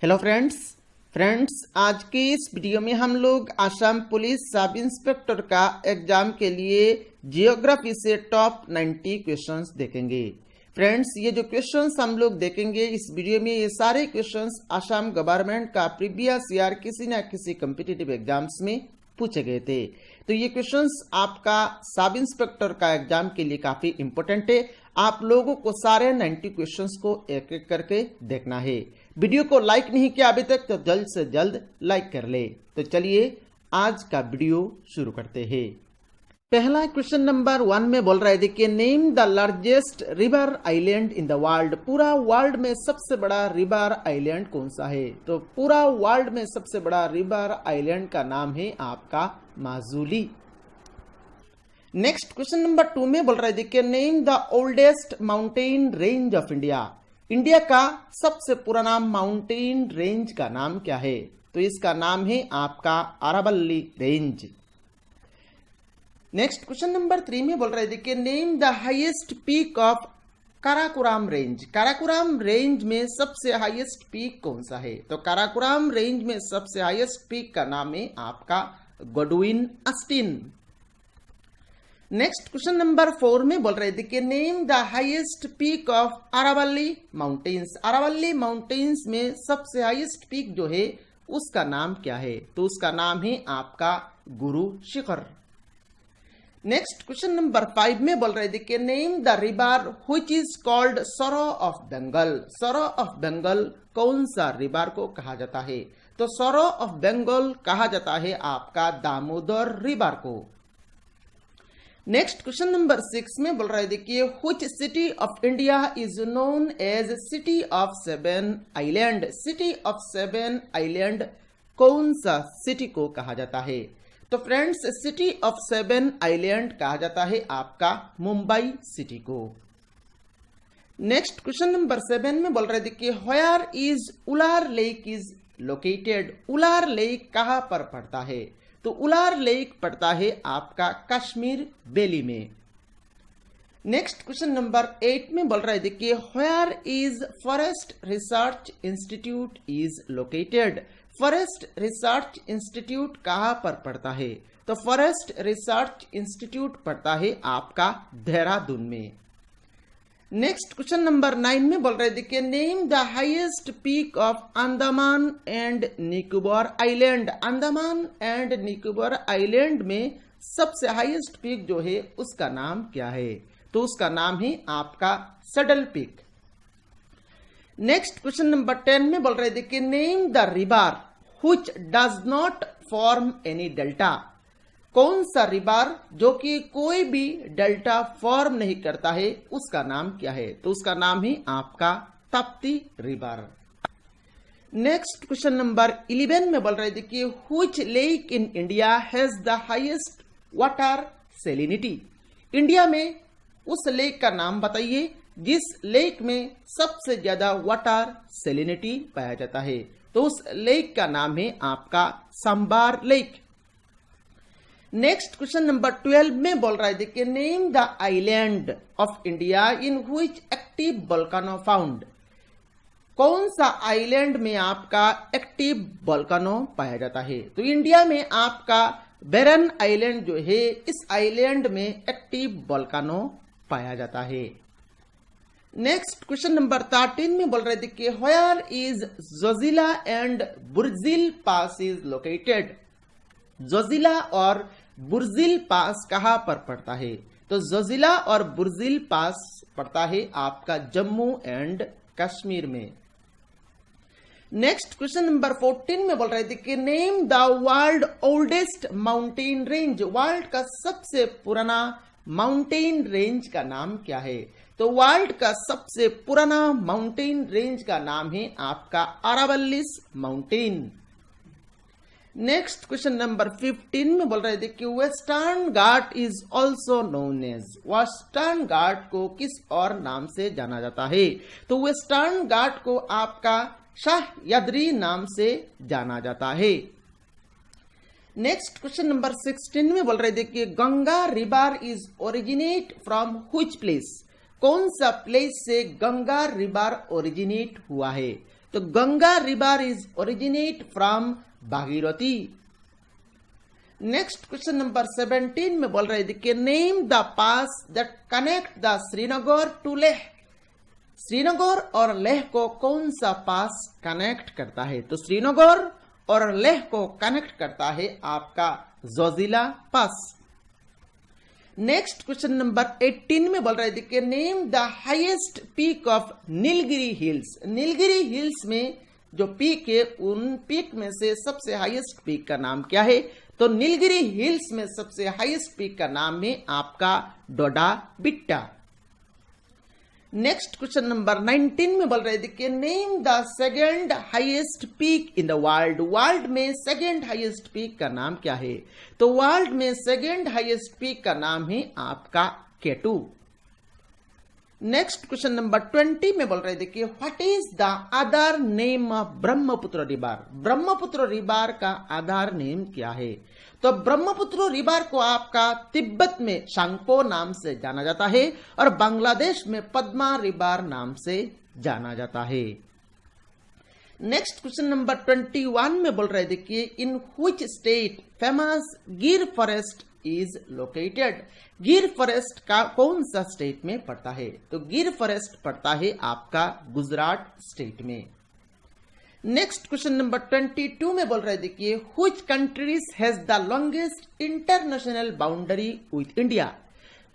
Hello friends आज की इस वीडियो में हम लोग आसाम पुलिस सब इंस्पेक्टर का एग्जाम के लिए जियोग्राफी से टॉप 90 क्वेश्चंस देखेंगे। फ्रेंड्स ये जो क्वेश्चंस हम लोग देखेंगे इस वीडियो में, ये सारे क्वेश्चंस आसाम गवर्नमेंट का प्रीवियस ईयर किसी न किसी कॉम्पिटिटिव एग्जाम्स में पूछे गए थे। तो ये क्वेश्चंस आपका सब इंस्पेक्टर का एग्जाम के लिए काफी इंपॉर्टेंट है। आप लोगों को सारे 90 क्वेश्चंस को एक एक करके देखना है। वीडियो को लाइक नहीं किया अभी तक तो जल्द से जल्द लाइक कर ले। तो चलिए आज का वीडियो शुरू करते हैं। पहला क्वेश्चन नंबर 1 में बोल रहा है, देखिए name the largest river island in the world. पूरा वर्ल्ड में सबसे बड़ा रिवर आइलैंड कौन सा है? तो पूरा वर्ल्ड में सबसे बड़ा रिवर आइलैंड का नाम है आपका माजुली। नेक्स्ट क्वेश्चन नंबर 2 में बोल रहा है, देखिए name the oldest mountain range of India. India का सबसे पुराना माउंटेन रेंज का नाम क्या है? तो इसका नाम है आपका Aravalli range. Next question number 3 में बोल रहा है, देखिए name the highest peak of Karakoram range. Karakoram range में सबसे हाईएस्ट पीक कौन सा है? तो काराकोरम रेंज में सबसे हाईएस्ट पीक का नाम है आपका Godwin Austen. Next question number 4 में बोल रहे, देखिए name the highest peak of Aravalli mountains. Aravalli mountains में सबसे हाईएस्ट पीक जो है उसका नाम क्या है? तो उसका नाम है आपका Guru Shikhar. Next question number 5 में बोल रहे, देखिए name the river which is called सरो ऑफ बंगाल। सरो ऑफ बंगाल कौन सा रिवर को कहा जाता है? तो सरो ऑफ बंगाल कहा जाता है आपका दामोदर रिवर को। नेक्स्ट क्वेश्चन नंबर 6 में बोल रहा है, देखिए which city of India is known as city of 7 island. City of 7 island कौन सा सिटी को कहा जाता है? तो फ्रेंड्स सिटी ऑफ 7 आइलैंड कहा जाता है आपका मुंबई सिटी को। नेक्स्ट क्वेश्चन नंबर 7 में बोल रहे, देखिए where is Ular lake is located. Ular lake कहां पर पड़ता है? तो उलार लेक पड़ता है आपका कश्मीर वैली में। नेक्स्ट क्वेश्चन नंबर 8 में बोल रहा है, देखिए where is forest research institute is located. Forest research institute कहां पर पड़ता है? तो फॉरेस्ट रिसर्च इंस्टीट्यूट पड़ता है आपका देहरादून में। नेक्स्ट क्वेश्चन नंबर 9 में बोल रहे, देखिए name the highest peak of Andaman and Nicobar island. Andaman and Nicobar island में सबसे हाईएस्ट पीक जो है उसका नाम क्या है? तो उसका नाम है आपका सडल पीक। नेक्स्ट क्वेश्चन नंबर 10 में बोल रहे, देखिए name the river which does not form any delta. कौन सा रिवर जो कि कोई भी डेल्टा फॉर्म नहीं करता है उसका नाम क्या है? तो उसका नाम है आपका Tapti river. Next question number 11 में बोल रहे, देखिए which lake in India has the highest water salinity. India में उस लेक का नाम बताइए जिस लेक में सबसे ज्यादा वाटर सैलिनिटी पाया जाता है। तो उस लेक का नाम है आपका sambar lake. Next question number 12 में बोल रहा है, देखिए name the island of India in which active volcano found. कौन सा आइलैंड में आपका एक्टिव वोल्केनो पाया जाता है? तो इंडिया में आपका बेरन आइलैंड जो है इस आइलैंड में एक्टिव वोल्केनो पाया जाता है। नेक्स्ट क्वेश्चन नंबर 13 में बोल रहे, देखिए where is Zojila and Burzil pass is located. Zojila और बुर्जिल पास कहां पर पड़ता है? तो जोजिला और बुर्जिल पास पड़ता है आपका जम्मू एंड कश्मीर में। नेक्स्ट क्वेश्चन नंबर 14 में बोल रहे थे कि name the world oldest mountain range. World का सबसे पुराना माउंटेन रेंज का नाम क्या है? तो वर्ल्ड का सबसे पुराना माउंटेन रेंज का नाम है आपका Aravallis mountain. Next question number 15 में बोल रहे थे कि Western Ghat is also known as. Western Ghat को किस और नाम से जाना जाता है? तो वेस्टर्न घाट को आपका शाहयाद्री नाम से जाना जाता है। नेक्स्ट क्वेश्चन नंबर 16 में बोल रहे थे कि Ganga river is originate from which place. कौन सा प्लेस से गंगा रिवर ओरिजिनेट हुआ है? तो Ganga river is originate from Bhagirathi. Next question number 17 में बोल रहे थे कि name the pass that connect the Srinagar to Leh. Srinagar और लेह को कौन सा पास कनेक्ट करता है? तो श्रीनगर और लेह को कनेक्ट करता है आपका जोजिला पास। नेक्स्ट क्वेश्चन नंबर 18 में बोल रहे थे कि name the highest peak of Nilgiri hills. Nilgiri hills में जो पीक है उन पीक में से सबसे हाईएस्ट पीक का नाम क्या है? तो नीलगिरी हिल्स में सबसे हाईएस्ट पीक का नाम है आपका डोडा बिट्टा। नेक्स्ट क्वेश्चन नंबर 19 में बोल रहे थे कि name the second highest peak in the world. World में सेकंड हाईएस्ट पीक का नाम क्या है? तो वर्ल्ड में सेकंड हाईएस्ट पीक का नाम है आपका केटू। नेक्स्ट क्वेश्चन नंबर 20 में बोल रहे थे कि what is the other name of Brahmaputra river. Brahmaputra river का अदर नेम क्या है? तो ब्रह्मपुत्र रिवर को आपका तिब्बत में शांगपो नाम से जाना जाता है और बांग्लादेश में पद्मा रिवर नाम से जाना जाता है। नेक्स्ट क्वेश्चन नंबर 21 में बोल रहे थे कि इन व्हिच स्टेट फेमस गिर फॉरेस्ट इज लोकेटेड। गिर फॉरेस्ट का कौन सा स्टेट में पड़ता है? तो गिर फॉरेस्ट पड़ता है आपका गुजरात स्टेट में। नेक्स्ट क्वेश्चन नंबर 22 में बोल रहे थे कि which countries has the longest international boundary with India.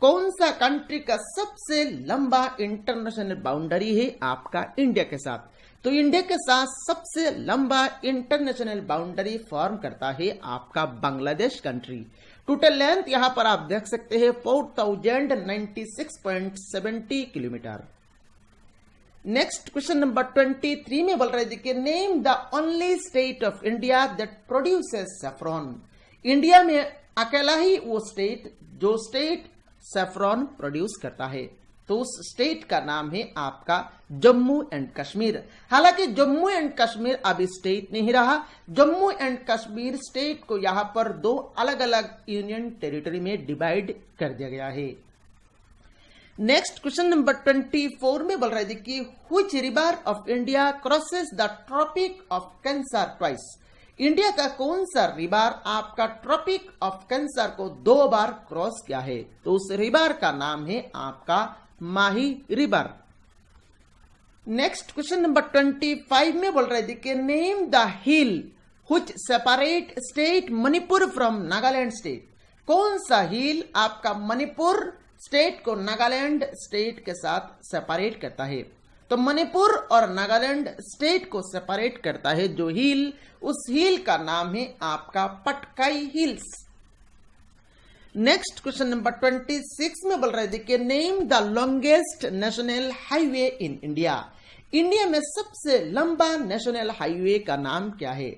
कौन सा कंट्री का सबसे लंबा इंटरनेशनल बाउंड्री है आपका इंडिया के साथ? तो इंडिया के साथ सबसे लंबा इंटरनेशनल बाउंड्री फॉर्म करता है आपका बांग्लादेश कंट्री। टोटल लेंथ यहां पर आप देख सकते हैं 4096.70 किलोमीटर। नेक्स्ट क्वेश्चन नंबर 23 में बोल रहे थे कि name the only state of India that produces saffron. India में अकेला ही वो स्टेट जो स्टेट सैफरॉन प्रोड्यूस करता है, तो उस स्टेट का नाम है आपका जम्मू एंड कश्मीर। हालांकि जम्मू एंड कश्मीर अभी स्टेट नहीं रहा। जम्मू एंड कश्मीर स्टेट को यहां पर दो अलग अलग यूनियन टेरिटरी में डिवाइड कर दिया गया है। नेक्स्ट क्वेश्चन नंबर 24 में बोल रहे थे कि which river of India crosses the tropic of cancer twice. India का कौन सा रिवर आपका ट्रॉपिक ऑफ कैंसर को 2 बार क्रॉस किया है? तो उस रिवर का नाम है आपका माही रिवर। नेक्स्ट क्वेश्चन नंबर 25 में बोल रहे थे कि name the hill which separate state Manipur from Nagaland state. कौन सा हिल आपका मणिपुर स्टेट को नागालैंड स्टेट के साथ सेपरेट करता है? तो मणिपुर और नागालैंड स्टेट को सेपरेट करता है जो हिल, उस हिल का नाम है आपका Patkai hills. Next question number 26 में बोल रहे थे कि name the longest national highway in India. India में सबसे लंबा नेशनल हाईवे का नाम क्या है?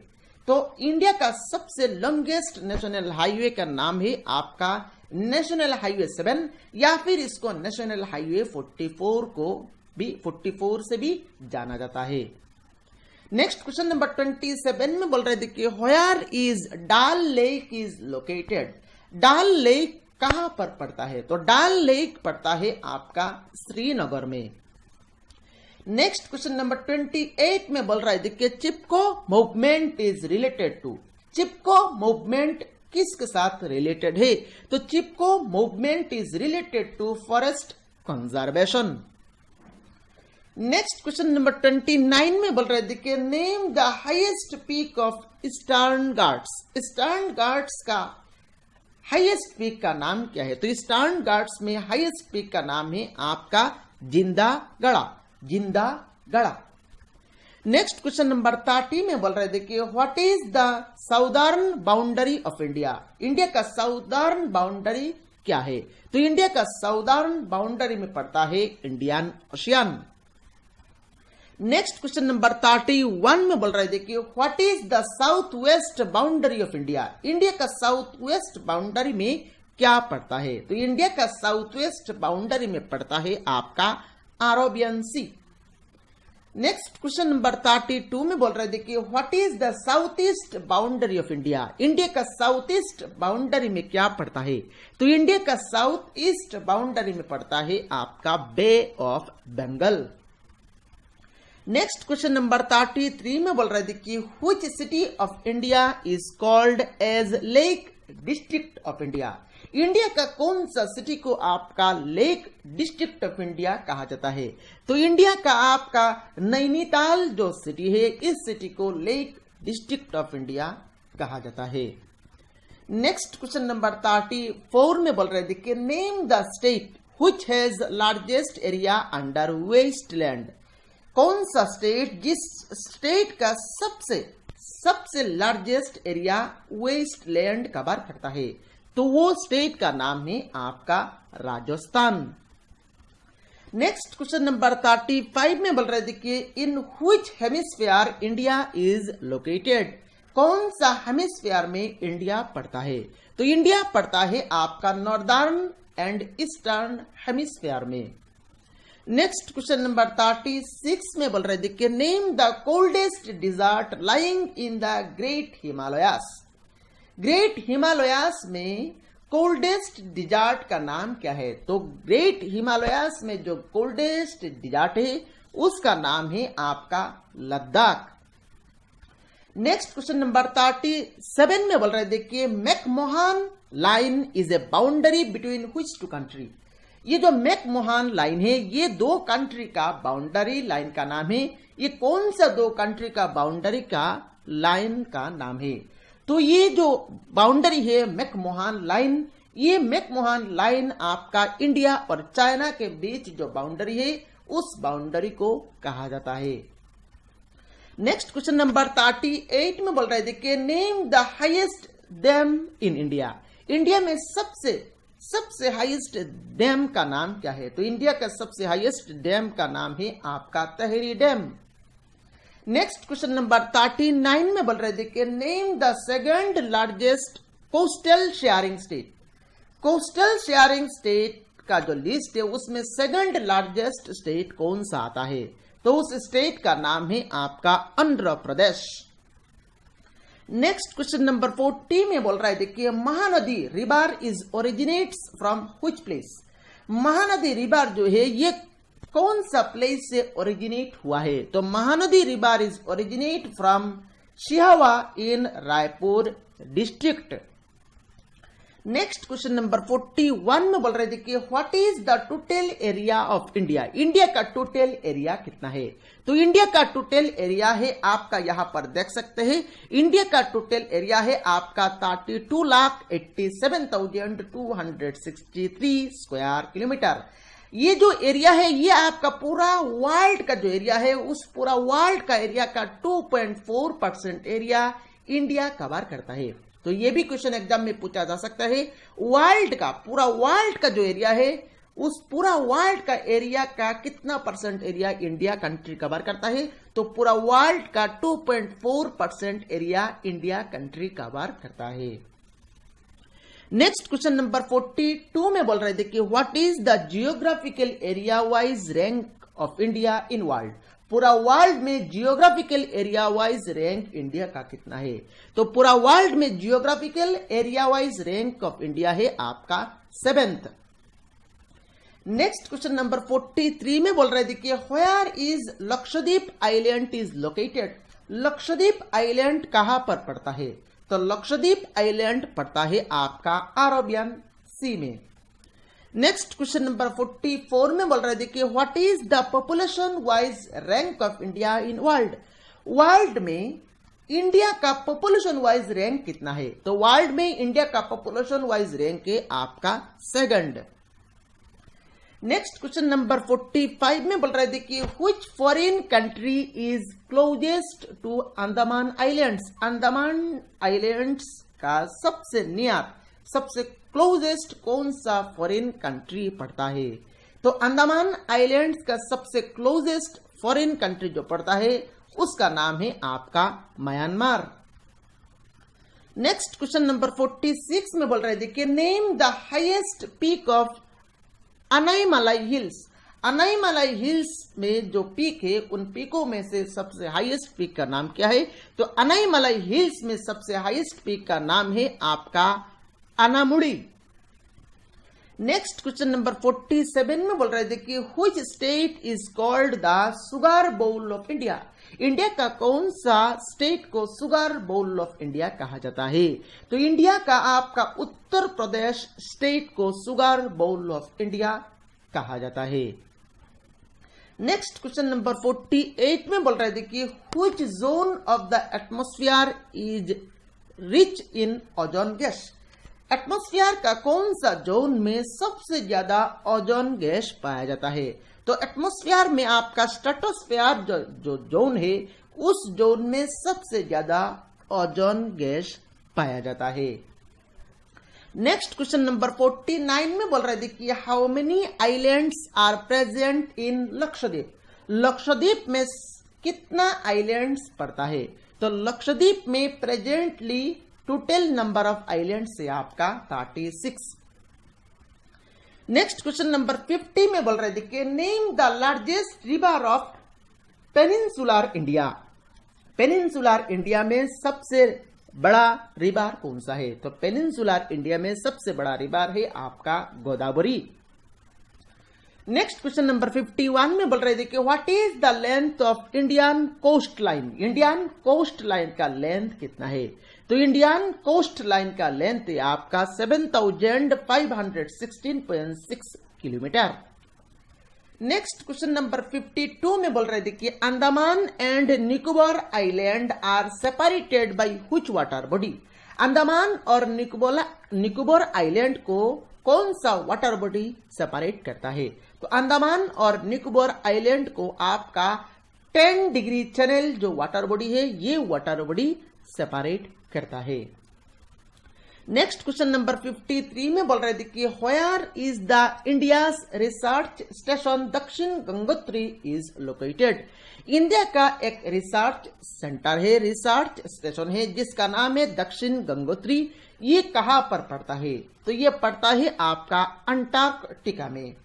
तो इंडिया का सबसे लॉन्गेस्ट नेशनल हाईवे का नाम है आपका नेशनल हाईवे 7 या फिर इसको नेशनल हाईवे 44 से भी जाना जाता है। नेक्स्ट क्वेश्चन नंबर 27 में बोल रहे थे कि वेयर इज डाल लेक इज लोकेटेड। डाल लेक कहां पर पड़ता है? तो डाल लेक पड़ता है आपका श्रीनगर में। नेक्स्ट क्वेश्चन नंबर 28 में बोल रहे थे कि Chipko movement is related to. Chipko movement किसके साथ रिलेटेड है? तो Chipko movement is related to forest conservation. Next question number 29 में बोल रहे थे कि name the highest peak of Eastern Ghats. Eastern Ghats का हाईएस्ट पीक का नाम क्या है? तो ईस्टर्न घाट्स में हाईएस्ट पीक का नाम है आपका जिंदागढ़ा। नेक्स्ट क्वेश्चन नंबर 30 में बोल रहे थे कि what is the southern boundary of India. India का साउदर्न बाउंड्री क्या है? तो इंडिया का साउदर्न बाउंड्री में पड़ता है Indian ocean. Next question number 31 में बोल रहे थे कि what is the south west boundary of India. India का साउथ वेस्ट बाउंड्री में क्या पड़ता है? तो इंडिया का साउथ वेस्ट बाउंड्री में पड़ता है आपका अरेबियन सी। नेक्स्ट क्वेश्चन नंबर 32 में बोल रहे थे कि what is the south east boundary of India. India का साउथ ईस्ट बाउंड्री में क्या पड़ता है? तो इंडिया का साउथ ईस्ट बाउंड्री में पड़ता है आपका Bay of Bengal. Next question number 33 में बोल रहे थे कि which city of India is called as lake district of India. India का कौन सा सिटी को आपका लेक डिस्ट्रिक्ट ऑफ इंडिया कहा जाता है? तो इंडिया का आपका नैनीताल जो सिटी है, इस सिटी को लेक डिस्ट्रिक्ट ऑफ इंडिया कहा जाता है। नेक्स्ट क्वेश्चन नंबर 34 में बोल रहे थे कि name the state which has largest area under wasteland. कौन सा स्टेट जिस स्टेट का सबसे लार्जेस्ट एरिया वेस्टलैंड कवर करता है? तो वो स्टेट का नाम है आपका राजस्थान। नेक्स्ट क्वेश्चन नंबर 35 में बोल रहे थे कि in which hemisphere India is located. कौन सा हेमिस्फीयर में इंडिया पड़ता है? तो इंडिया पड़ता है आपका नॉर्दर्न एंड ईस्टर्न हेमिस्फीयर में। नेक्स्ट क्वेश्चन नंबर 36 में बोल रहे थे कि name the coldest desert lying in the great Himalayas. Great Himalayas में कोल्डेस्ट डिजर्ट का नाम क्या है? तो ग्रेट हिमालयास में जो कोल्डेस्ट डिजर्ट है उसका नाम है आपका लद्दाख। नेक्स्ट क्वेश्चन नंबर 37 में बोल रहे थे कि McMahon line is a boundary between which two country. ये जो मैकमोहन लाइन है ये दो कंट्री का बाउंड्री लाइन का नाम है। ये कौन सा दो कंट्री का बाउंड्री का लाइन का नाम है? तो ये जो बाउंड्री है मैकमोहन लाइन, ये मैकमोहन लाइन आपका इंडिया और चाइना के बीच जो बाउंड्री है उस बाउंड्री को कहा जाता है। नेक्स्ट क्वेश्चन नंबर 38 में बोल रहे थे कि name the highest dam in India. India में सबसे हाईएस्ट डैम का नाम क्या है? तो इंडिया का सबसे हाईएस्ट डैम का नाम है आपका तहरी डैम। नेक्स्ट क्वेश्चन नंबर 39 में बोल रहे थे कि name the second largest coastal sharing state. Coastal sharing state का जो लिस्ट है उसमें सेकंड लार्जेस्ट स्टेट कौन सा आता है? तो उस स्टेट का नाम है आपका Andhra Pradesh. Next question number 40 में बोल रहे थे कि Mahanadi river is originates from which place. Mahanadi river जो है ये कौन सा प्लेस से ओरिजिनेट हुआ है? तो Mahanadi river is originate from Sihawa in Raipur district. Next question number 41 में बोल रहे थे कि what is the total area of India. India का टोटल एरिया कितना है? तो इंडिया का टोटल एरिया है आपका, यहां पर देख सकते हैं, इंडिया का टोटल एरिया है आपका 32,87,263 स्क्वायर किलोमीटर। ये जो एरिया है ये आपका पूरा वर्ल्ड का जो एरिया है उस पूरा वर्ल्ड का एरिया का 2.4% एरिया इंडिया कवर करता है। तो ये भी क्वेश्चन एग्जाम में पूछा जा सकता है, वर्ल्ड का पूरा वर्ल्ड का जो एरिया है उस पूरा वर्ल्ड का एरिया का कितना percent area India country cover करता है? तो पूरा वर्ल्ड का 2.4% एरिया इंडिया कंट्री कवर करता है। नेक्स्ट क्वेश्चन नंबर 42 में बोल रहे थे कि what is the geographical area wise rank of India in world. पूरा वर्ल्ड में geographical area wise rank India का कितना है? तो पूरा वर्ल्ड में geographical area wise rank of India है आपका 7th। नेक्स्ट क्वेश्चन नंबर 43 में बोल रहे थे कि where is Lakshadweep island is located. Lakshadweep island कहां पर पड़ता है? तो लक्षद्वीप आइलैंड पड़ता है आपका अरेबियन सी में। नेक्स्ट क्वेश्चन नंबर 44 में बोल रहे थे कि what is the population wise rank of India in world. World में इंडिया का पॉपुलेशन वाइज रैंक कितना है? तो वर्ल्ड में इंडिया का पॉपुलेशन वाइज रैंक है आपका 2nd। नेक्स्ट क्वेश्चन नंबर 45 में बोल रहे थे कि which foreign country is closest to Andaman islands. Andaman islands का सबसे नियर सबसे क्लोजेस्ट कौन सा फॉरेन कंट्री पड़ता है? तो अंडमान आइलैंड्स का सबसे क्लोजेस्ट फॉरेन कंट्री जो पड़ता है उसका नाम है आपका म्यांमार। नेक्स्ट क्वेश्चन नंबर 46 में बोल रहे थे कि name the highest peak of Anaimalai hills. Anaimalai hills में जो पीक है उन पीकों में से सबसे हाईएस्ट पीक का नाम क्या है? तो अनाईमलाई हिल्स में सबसे हाईएस्ट पीक का नाम है आपका अनामुड़ी। नेक्स्ट क्वेश्चन नंबर 47 में बोल रहे थे कि which state is called the sugar bowl of India. India का कौन सा स्टेट को सुगर बाउल ऑफ इंडिया कहा जाता है। तो इंडिया का आपका उत्तर प्रदेश स्टेट को सुगर बाउल ऑफ इंडिया कहा जाता है। नेक्स्ट क्वेश्चन नंबर 48 में बोल रहे थे कि which zone of the atmosphere is rich in ozone gas. Atmosphere का कौन सा जोन में सबसे ज्यादा ओजोन गैस पाया जाता है। तो एटमॉस्फेयर में आपका स्ट्रेटोस्फेयर जो जोन है, उस जोन में सबसे ज्यादा ओजोन गैस पाया जाता है। नेक्स्ट क्वेश्चन नंबर 49 में बोल रहे थे कि how many islands are present in Lakshadweep. Lakshadweep में कितना आइलैंड्स पड़ता है। तो लक्षद्वीप में presently total number of island से आपका 36। नेक्स्ट क्वेश्चन नंबर 50 में बोल रहे थे कि name the largest river of peninsular India. Peninsular India में सबसे बड़ा रिवर कौन सा है। तो पेनिनसुलर इंडिया में सबसे बड़ा रिवर है आपका गोदावरी। नेक्स्ट क्वेश्चन नंबर 51 में बोल रहे थे कि what is the length of Indian coast line. Indian coast line का लेंथ कितना है। तो इंडियन कोस्ट लाइन का लेंथ है आपका 7516.6 किलोमीटर। नेक्स्ट क्वेश्चन नंबर 52 में बोल रहे थे कि Andaman and Nicobar island are separated by which water body. Andaman और निकोबार आइलैंड को कौन सा वाटर बॉडी सेपरेट करता है। तो अंडमान और निकोबार आइलैंड को आपका 10 डिग्री चैनल जो वाटर बॉडी है, ये वाटर बॉडी सेपरेट करता है। नेक्स्ट क्वेश्चन नंबर 53 में बोल रहे थे कि where is the India's research station Dakshin Gangotri is located. India का एक रिसर्च सेंटर है, रिसर्च स्टेशन है जिसका नाम है दक्षिण गंगोत्री। ये कहां पर पड़ता है। तो ये पड़ता है आपका अंटार्कटिका में।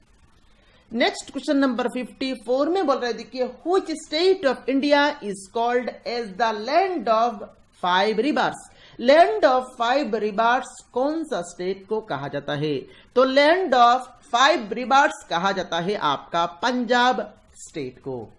नेक्स्ट क्वेश्चन नंबर 54 में बोल रहे थे कि which state of India is called as the land of 5 rivers. Land of 5 rivers कौन सा स्टेट को कहा जाता है। तो लैंड ऑफ 5 रिवर्स कहा जाता है आपका पंजाब स्टेट को।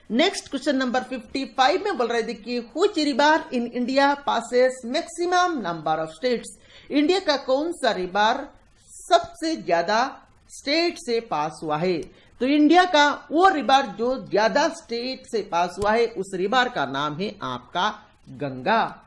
नेक्स्ट क्वेश्चन नंबर 55 में बोल रहे थे कि which river in India passes maximum number of states. India का कौन सा रिवर सबसे ज्यादा स्टेट से पास हुआ है। तो इंडिया का वो रिवर जो ज्यादा स्टेट से पास हुआ है, उस रिवर का नाम है आपका गंगा।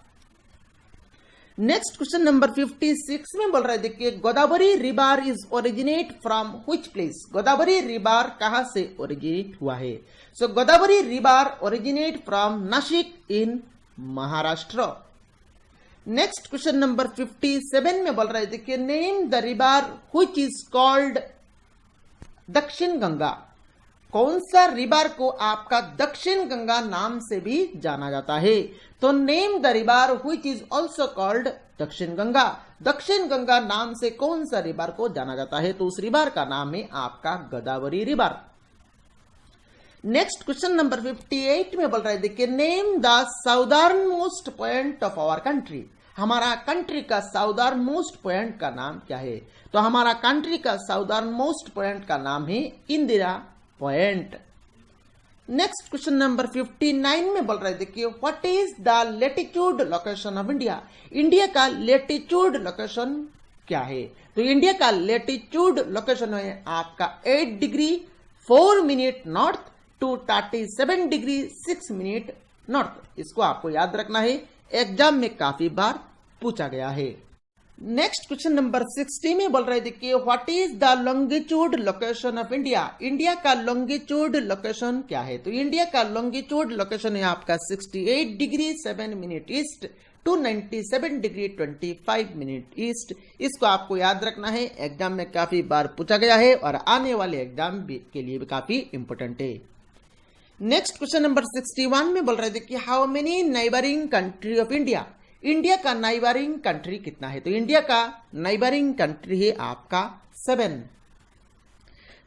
नेक्स्ट क्वेश्चन नंबर 56 में बोल रहे थे कि Godavari river is originate from which place. Godavari river कहां से ओरिजिनेट हुआ है। So Godavari river originate from Nashik in Maharashtra. Next question number 57 में बोल रहे थे कि name the river which is called Dakshin Ganga. कौन सा रिवर को आपका दक्षिण गंगा नाम से भी जाना जाता है। तो name the river which is also called Dakshin Ganga. दक्षिण गंगा नाम से कौन सा रिवर को जाना जाता है। तो उस रिवर का नाम है आपका Godavari river. Next question number 58 में बोल रहे थे कि name the southern most point of our country. हमारा कंट्री का साउदर्न मोस्ट पॉइंट का नाम क्या है। तो हमारा कंट्री का साउदर्न मोस्ट पॉइंट का नाम है Indira point. Next question number 59 में बोल रहे थे कि what is the latitude location of India. India का लेटिट्यूड लोकेशन क्या है। तो इंडिया का लेटिट्यूड लोकेशन है आपका 8 degree 4 minute north to 37 degree 6 minute north. इसको आपको याद रखना है, एग्जाम में काफी बार पूछा गया है। नेक्स्ट क्वेश्चन नंबर 60 में बोल रहे थे कि what is the longitude location of India. India का लॉन्गिट्यूड लोकेशन क्या है। तो इंडिया का लॉन्गिट्यूड लोकेशन है आपका 68 degree 7 minute east to 97 degree 25 minute east. इसको आपको याद रखना है, एग्जाम में काफी बार पूछा गया है और आने वाले एग्जाम के लिए भी काफी इंपोर्टेंट है। नेक्स्ट क्वेश्चन नंबर 61 में बोल रहे थे कि how many neighbouring country of India. India का नाइबरिंग कंट्री कितना है। तो इंडिया का नाइबरिंग कंट्री है आपका 7।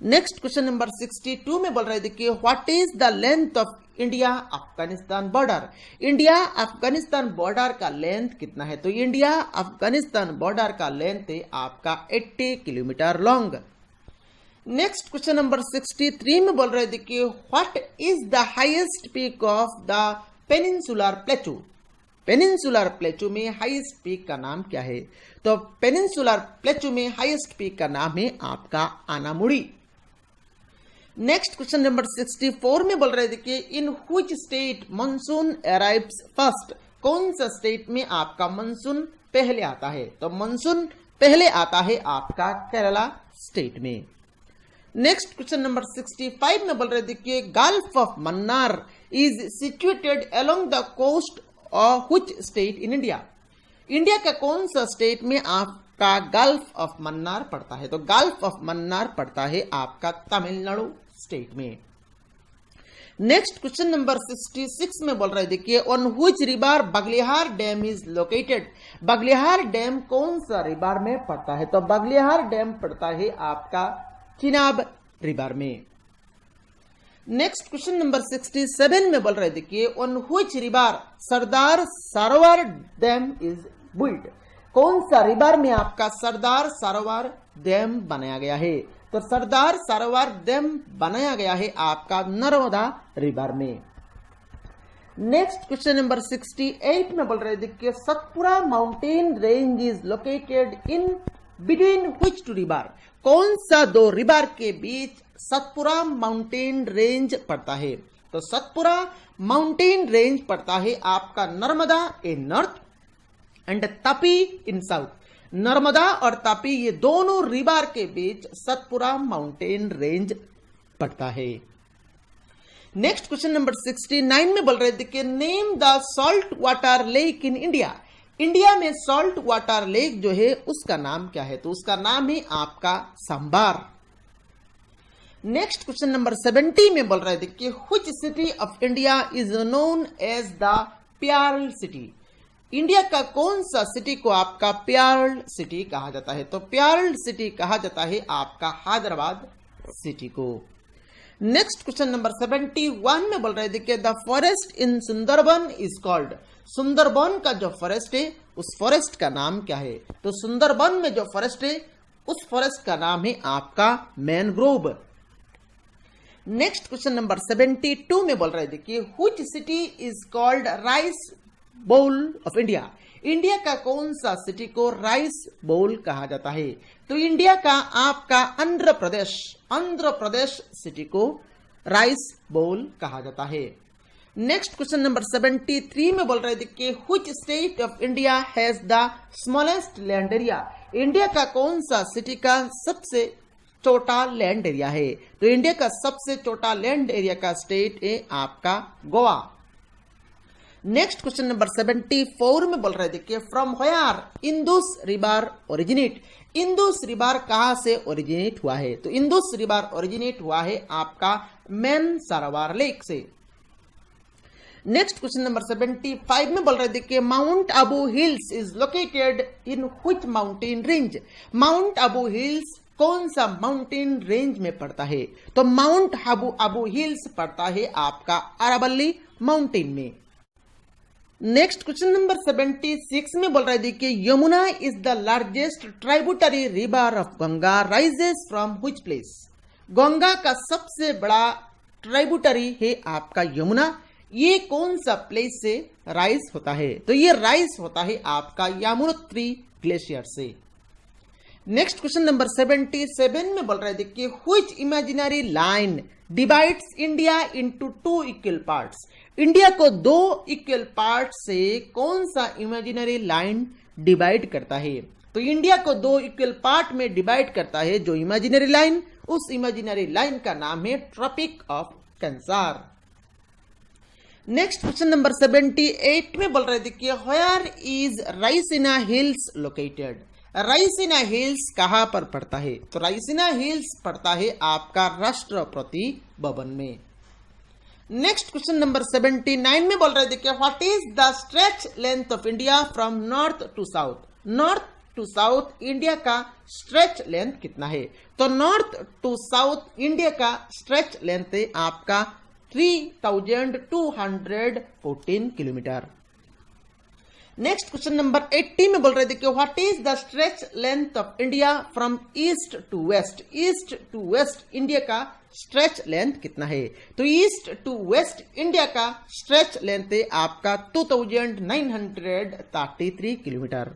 नेक्स्ट क्वेश्चन नंबर 62 में बोल रहे देखिए what is the length of India Afghanistan border. India Afghanistan border का लेंथ कितना है? तो इंडिया अफगानिस्तान बॉर्डर का लेंथ है आपका 80 kilometre long. Next question number 63 में बोल रहे देखिए what is the highest peak of the peninsular प्लेटू। Peninsular प्लेटू में हाईएस्ट पीक का नाम क्या है? तो पेनिनसुलर प्लेटू में हाईएस्ट पीक का नाम है आपका आनामुड़ी। नेक्स्ट क्वेश्चन नंबर 64 में बोल रहे देखिए in which state monsoon arrives first. कौन सा स्टेट में आपका मानसून पहले आता है? तो मानसून पहले आता है आपका केरला स्टेट में। नेक्स्ट क्वेश्चन नंबर 65 में बोल रहे देखिए gulf of Mannar is situated along the coast of which state in India. India का कौन सा स्टेट में आपका गल्फ ऑफ मन्नार पड़ता है? तो गल्फ ऑफ मन्नार पड़ता है आपका तमिलनाडु स्टेट में। नेक्स्ट क्वेश्चन नंबर 66 में बोल रहे देखिए on which river Baglihar dam is located. Baglihar dam कौन सा रिवर में पड़ता है? तो बगलिहार डैम पड़ता है आपका चिनाब रिवर में। नेक्स्ट क्वेश्चन नंबर 67 में बोल रहे देखिए on which river Sardar Sarovar dam is built. कौन सा रिवर में आपका सरदार सरोवर डैम बनाया गया है? तो सरदार सरोवर डैम बनाया गया है आपका नर्मदा रिवर में। नेक्स्ट क्वेश्चन नंबर 68 में बोल रहे देखिए Satpura mountain range is located in between which two river. कौन सा दो रिवर के बीच सतपुरा माउंटेन रेंज पड़ता है? तो सतपुरा माउंटेन रेंज पड़ता है आपका Narmada in north and Tapi in south. Narmada और तापी ये दोनों रिवर के बीच सतपुरा माउंटेन रेंज पड़ता है। नेक्स्ट क्वेश्चन नंबर 69 में बोल रहे थे कि name the salt water lake in India. India में सॉल्ट वाटर लेक जो है उसका नाम क्या है? तो उसका नाम है आपका सांबार। नेक्स्ट क्वेश्चन नंबर 70 में बोल रहे थे कि which city of India is known as the pearl city. India का कौन सा सिटी को आपका पर्ल सिटी कहा जाता है? तो पर्ल सिटी कहा जाता है आपका हैदराबाद सिटी को। नेक्स्ट क्वेश्चन नंबर 71 में बोल रहे थे कि the forest in Sundarban is called. Sundarban का जो फॉरेस्ट है उस फॉरेस्ट का नाम क्या है? तो सुंदरबन में जो फॉरेस्ट है उस फॉरेस्ट का नाम है आपका मैनग्रोव। नेक्स्ट क्वेश्चन नंबर 72 में बोल रहे थे कि which city is called rice bowl of India. India का कौन सा सिटी को राइस बोल कहा जाता है? तो इंडिया का आपका आंध्र प्रदेश सिटी को राइस बोल कहा जाता है। नेक्स्ट क्वेश्चन नंबर 73 में बोल रहे थे कि which state of India has the smallest land area. India का कौन सा सिटी का सबसे छोटा लैंड एरिया है? तो इंडिया का सबसे छोटा लैंड एरिया का स्टेट है आपका गोवा। नेक्स्ट क्वेश्चन नंबर 74 में बोल रहे थे कि from where Indus river originate. Indus river कहां से ओरिजिनेट हुआ है? तो इंदुस रिवर ओरिजिनेट हुआ है आपका मैन सरोवर लेक से। नेक्स्ट क्वेश्चन नंबर 75 में बोल रहे थे कि mount Abu hills is located in which mountain range. Mount Abu hills कौन सा माउंटेन रेंज में पड़ता है? तो माउंट आबू हिल्स पड़ता है आपका अरावली माउंटेन में। नेक्स्ट क्वेश्चन नंबर 76 में बोल रहे थे कि Yamuna is the largest tributary river of Ganga rises from which place. Ganga का सबसे बड़ा ट्राइब्यूटरी है आपका यमुना। ये कौन सा प्लेस से राइज होता है? तो ये राइज होता है आपका यमुनोत्री ग्लेशियर से। नेक्स्ट क्वेश्चन नंबर 77 में बोल रहे थे कि which imaginary line divides India into two equal parts. India को दो इक्वल पार्ट से कौन सा इमेजिनरी लाइन डिवाइड करता है? तो इंडिया को दो इक्वल पार्ट में डिवाइड करता है जो इमेजिनरी लाइन, उस इमेजिनरी लाइन का नाम है tropic of cancer. Next question number 78 में बोल रहे थे कि where is Raisina hills located. Raisina hills कहां पर पड़ता है? तो रायसीना हिल्स पड़ता है आपका राष्ट्रपति भवन में। नेक्स्ट क्वेश्चन नंबर 79 में बोल रहे थे कि what is the stretch length of India from north to south. North to south India का स्ट्रेच लेंथ कितना है? तो नॉर्थ टू साउथ इंडिया का स्ट्रेच लेंथ है आपका 3214 किलोमीटर। नेक्स्ट क्वेश्चन नंबर 80 में बोल रहे थे कि what is the stretch length of India from east to west? East to west India का स्ट्रेच लेंथ कितना है? तो ईस्ट टू वेस्ट इंडिया का स्ट्रेच लेंथ है आपका 2933 किलोमीटर।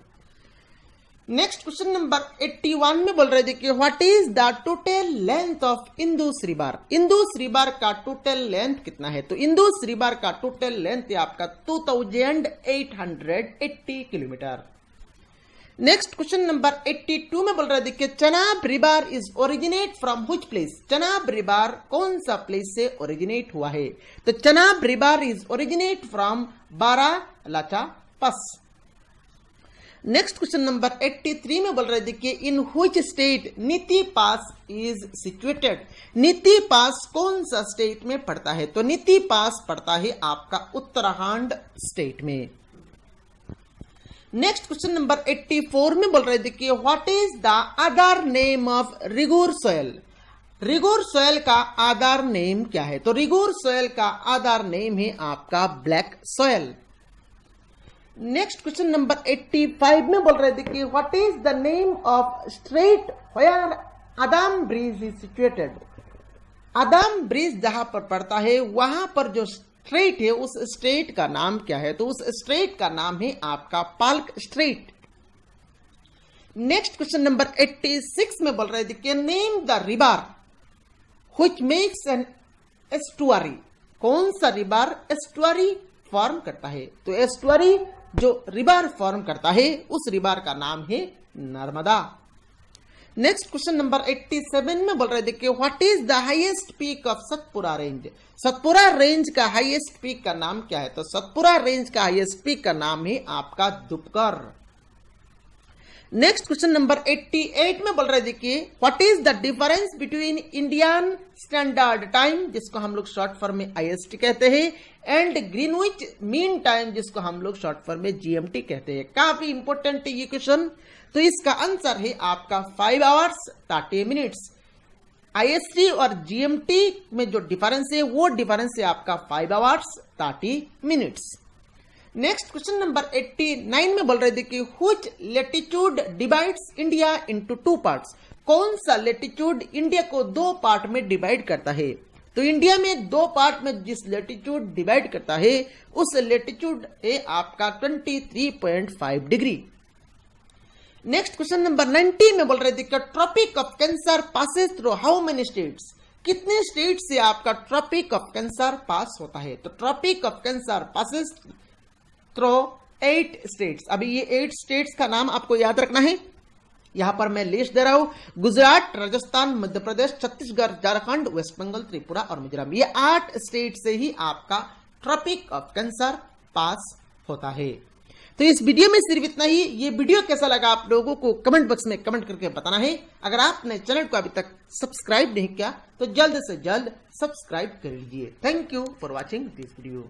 नेक्स्ट क्वेश्चन नंबर 81 में बोल रहे थे कि what is the total length of Indus river? Indus river का टोटल लेंथ कितना है? तो इंदुस रिवर का टोटल लेंथ है आपका 2880 किलोमीटर। नेक्स्ट क्वेश्चन नंबर 82 में बोल रहे थे कि Chenab river is originate from which place? Chenab river कौन सा प्लेस से ओरिजिनेट हुआ है? तो Chenab river is originate from Baralacha pass. Next question number 83 में बोल रहे थे कि इन व्हिच स्टेट नीति पास इज सिचुएटेड? नीति पास कौन सा स्टेट में पड़ता है? तो नीति पास पड़ता है आपका उत्तराखंड स्टेट में। नेक्स्ट क्वेश्चन नंबर 84 में बोल रहे थे कि what is the other name of regur soil? Regur soil का अदर नेम क्या है? तो रिगोर सॉइल का अदर नेम है आपका black soil. Next question number 85 में बोल रहे थे कि what is the name of strait where Adam bridge is situated? Adam bridge जहां पर पड़ता है वहां पर जो स्ट्रेट है उस स्ट्रेट का नाम क्या है? तो उस स्ट्रेट का नाम है आपका Palk straight. Next question number 86 में बोल रहे थे कि name the river which makes an estuary? कौन सा रिवर एस्टुअरी फॉर्म करता है? तो एस्टुअरी जो रिवर फॉर्म करता है उस रिवर का नाम है नर्मदा। नेक्स्ट क्वेश्चन नंबर 87 में बोल रहे थे कि what is the highest peak of Satpura range? Satpura range का हाईएस्ट पीक का नाम क्या है? तो सतपुरा रेंज का हाईएस्ट पीक का नाम है आपका दुपकर। नेक्स्ट क्वेश्चन नंबर 88 में बोल रहे थे कि what is the difference between Indian standard time जिसको हम लोग शॉर्ट फॉर्म में IST कहते हैं एंड ग्रीनविच मीन टाइम जिसको हम लोग शॉर्ट फॉर्म में GMT कहते हैं। काफी इंपॉर्टेंट है ये क्वेश्चन। तो इसका आंसर है आपका 5 आवर्स 30 मिनट्स। IST और GMT में जो डिफरेंस है वो डिफरेंस है आपका 5 hours 30 minutes. Next question number 89 में बोल रहे थे कि which latitude divides India into 2 parts? कौन सा लैटिट्यूड इंडिया को 2 पार्ट में डिवाइड करता है? तो इंडिया में 2 पार्ट में जिस लैटिट्यूड डिवाइड करता है उस लैटिट्यूड है आपका 23.5 डिग्री। नेक्स्ट क्वेश्चन नंबर 90 में बोल रहे थे कि tropic of cancer passes through how many states? कितने स्टेट से आपका ट्रॉपिक ऑफ कैंसर पास होता है? तो tropic of cancer passes through 8 states. अभी ये 8 स्टेट्स का नाम आपको याद रखना है। यहां पर मैं लिस्ट दे रहा हूं, गुजरात, राजस्थान, मध्य प्रदेश, छत्तीसगढ़, झारखंड, वेस्ट बंगाल, त्रिपुरा और मिजोरम। ये 8 स्टेट से ही आपका ट्रॉपिक ऑफ कैंसर पास होता है। तो इस वीडियो में सिर्फ इतना ही। ये वीडियो कैसा लगा आप लोगों को कमेंट बॉक्स में कमेंट करके बताना है। अगर आपने चैनल को अभी तक सब्सक्राइब नहीं किया तो जल्द से जल्द सब्सक्राइब कर लीजिए। Thank you for watching this video.